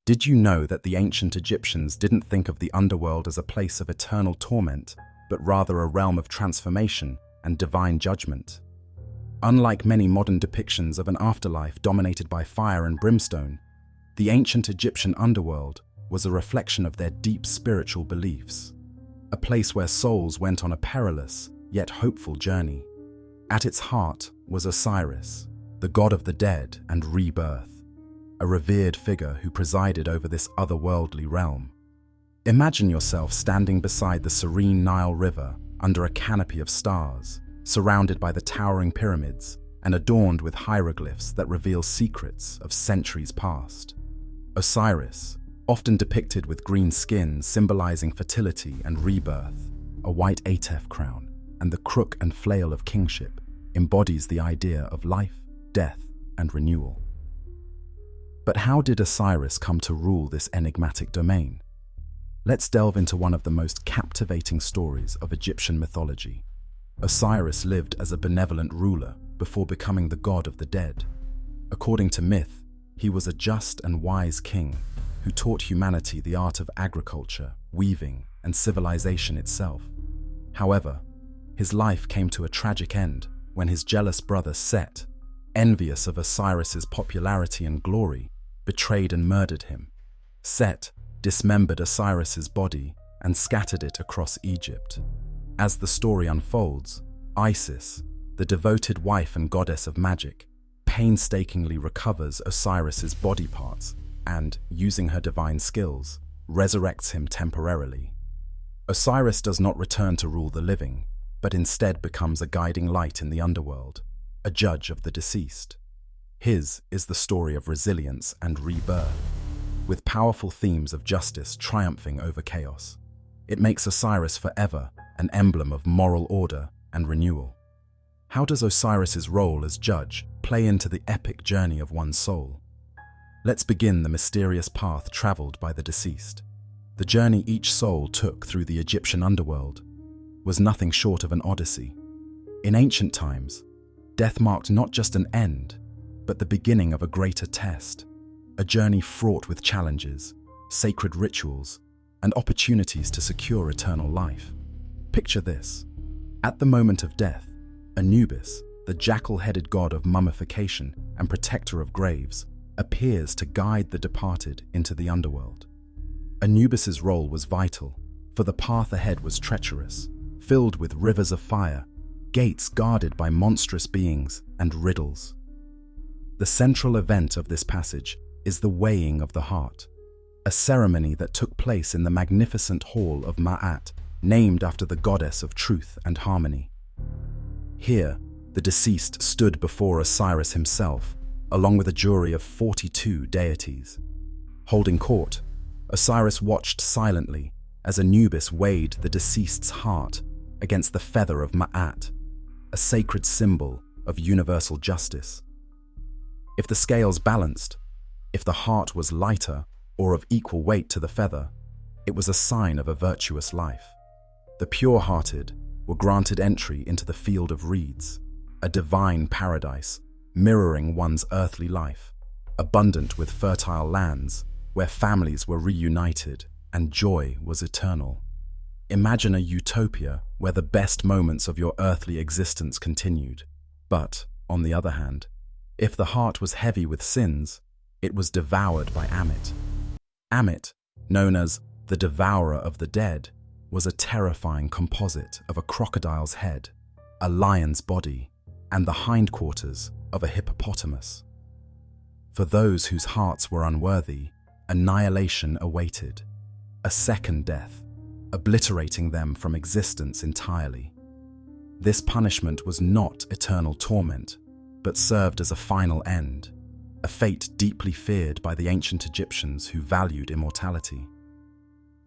Did you know that the ancient Egyptians didn't think of the underworld as a place of eternal torment, but rather a realm of transformation and divine judgment? Unlike many modern depictions of an afterlife dominated by fire and brimstone, the ancient Egyptian underworld was a reflection of their deep spiritual beliefs, a place where souls went on a perilous yet hopeful journey. At its heart was Osiris, the god of the dead and rebirth, a revered figure who presided over this otherworldly realm. Imagine yourself standing beside the serene Nile River under a canopy of stars, surrounded by the towering pyramids and adorned with hieroglyphs that reveal secrets of centuries past. Osiris, often depicted with green skin symbolizing fertility and rebirth, a white atef crown, and the crook and flail of kingship, embodies the idea of life, death, and renewal. But how did Osiris come to rule this enigmatic domain? Let's delve into one of the most captivating stories of Egyptian mythology. Osiris lived as a benevolent ruler before becoming the god of the dead. According to myth, he was a just and wise king who taught humanity the art of agriculture, weaving, and civilization itself. However, his life came to a tragic end when his jealous brother Set, envious of Osiris's popularity and glory, betrayed and murdered him. Set dismembered Osiris's body and scattered it across Egypt. As the story unfolds, Isis, the devoted wife and goddess of magic, painstakingly recovers Osiris's body parts and, using her divine skills, resurrects him temporarily. Osiris does not return to rule the living, but instead becomes a guiding light in the underworld, a judge of the deceased. His is the story of resilience and rebirth, with powerful themes of justice triumphing over chaos. It makes Osiris forever an emblem of moral order and renewal. How does Osiris's role as judge play into the epic journey of one's soul? Let's begin the mysterious path traveled by the deceased. The journey each soul took through the Egyptian underworld was nothing short of an odyssey. In ancient times, death marked not just an end, but the beginning of a greater test, a journey fraught with challenges, sacred rituals, and opportunities to secure eternal life. Picture this. At the moment of death, Anubis, the jackal-headed god of mummification and protector of graves, appears to guide the departed into the underworld. Anubis's role was vital, for the path ahead was treacherous, filled with rivers of fire, gates guarded by monstrous beings, and riddles. The central event of this passage is the weighing of the heart, a ceremony that took place in the magnificent hall of Ma'at, named after the goddess of truth and harmony. Here, the deceased stood before Osiris himself, along with a jury of 42 deities. Holding court, Osiris watched silently as Anubis weighed the deceased's heart against the feather of Ma'at, a sacred symbol of universal justice. If the scales balanced, if the heart was lighter or of equal weight to the feather, it was a sign of a virtuous life. The pure-hearted were granted entry into the field of reeds, a divine paradise mirroring one's earthly life, abundant with fertile lands where families were reunited and joy was eternal. Imagine a utopia where the best moments of your earthly existence continued. But, on the other hand, if the heart was heavy with sins, it was devoured by Amit. Amit, known as the devourer of the dead, was a terrifying composite of a crocodile's head, a lion's body, and the hindquarters of a hippopotamus. For those whose hearts were unworthy, annihilation awaited, a second death, obliterating them from existence entirely. This punishment was not eternal torment, but served as a final end, a fate deeply feared by the ancient Egyptians who valued immortality.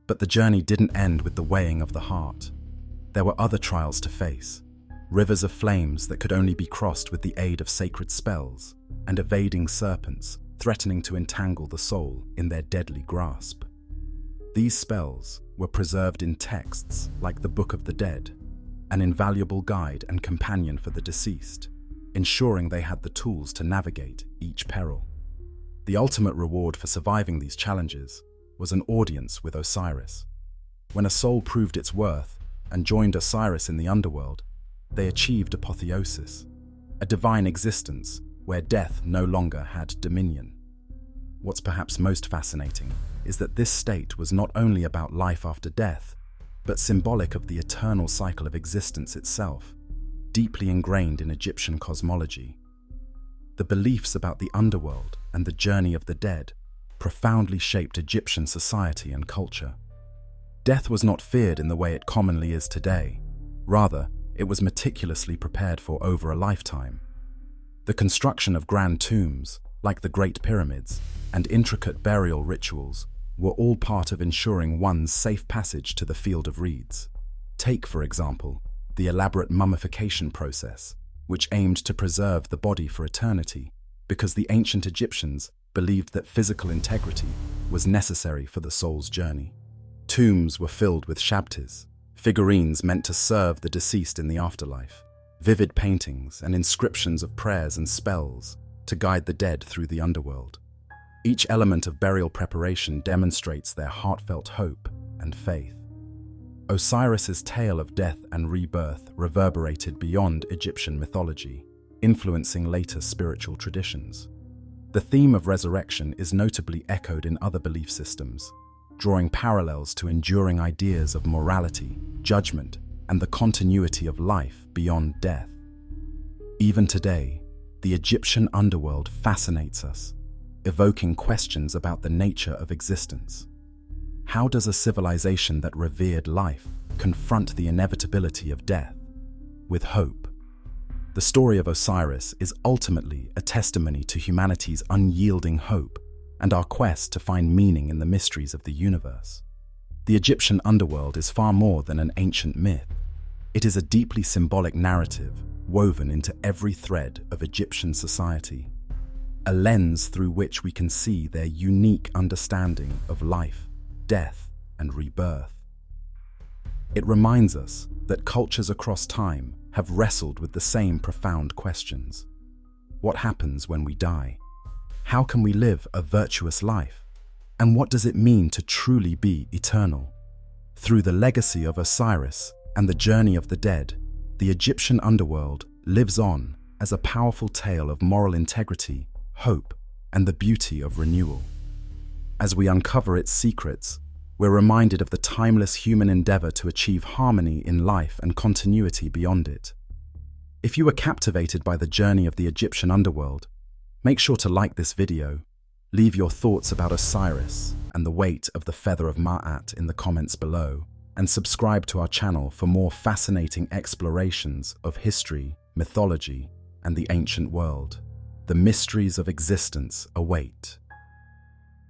But the journey didn't end with the weighing of the heart. There were other trials to face, rivers of flames that could only be crossed with the aid of sacred spells, and evading serpents threatening to entangle the soul in their deadly grasp. These spells were preserved in texts like the Book of the Dead, an invaluable guide and companion for the deceased, ensuring they had the tools to navigate each peril. The ultimate reward for surviving these challenges was an audience with Osiris. When a soul proved its worth and joined Osiris in the underworld, they achieved apotheosis, a divine existence where death no longer had dominion. What's perhaps most fascinating is that this state was not only about life after death, but symbolic of the eternal cycle of existence itself, deeply ingrained in Egyptian cosmology. The beliefs about the underworld and the journey of the dead profoundly shaped Egyptian society and culture. Death was not feared in the way it commonly is today. Rather, it was meticulously prepared for over a lifetime. The construction of grand tombs, like the Great Pyramids, and intricate burial rituals were all part of ensuring one's safe passage to the field of reeds. Take, for example, the elaborate mummification process, which aimed to preserve the body for eternity, because the ancient Egyptians believed that physical integrity was necessary for the soul's journey. Tombs were filled with shabtis, figurines meant to serve the deceased in the afterlife, vivid paintings and inscriptions of prayers and spells to guide the dead through the underworld. Each element of burial preparation demonstrates their heartfelt hope and faith. Osiris's tale of death and rebirth reverberated beyond Egyptian mythology, influencing later spiritual traditions. The theme of resurrection is notably echoed in other belief systems, drawing parallels to enduring ideas of morality, judgment, and the continuity of life beyond death. Even today, the Egyptian underworld fascinates us, evoking questions about the nature of existence. How does a civilization that revered life confront the inevitability of death? With hope. The story of Osiris is ultimately a testimony to humanity's unyielding hope and our quest to find meaning in the mysteries of the universe. The Egyptian underworld is far more than an ancient myth. It is a deeply symbolic narrative woven into every thread of Egyptian society, a lens through which we can see their unique understanding of life, death, and rebirth. It reminds us that cultures across time have wrestled with the same profound questions. What happens when we die? How can we live a virtuous life? And what does it mean to truly be eternal? Through the legacy of Osiris and the journey of the dead, the Egyptian underworld lives on as a powerful tale of moral integrity, hope, and the beauty of renewal. As we uncover its secrets, we're reminded of the timeless human endeavor to achieve harmony in life and continuity beyond it. If you were captivated by the journey of the Egyptian underworld, make sure to like this video, leave your thoughts about Osiris and the weight of the feather of Ma'at in the comments below, and subscribe to our channel for more fascinating explorations of history, mythology, and the ancient world. The mysteries of existence await.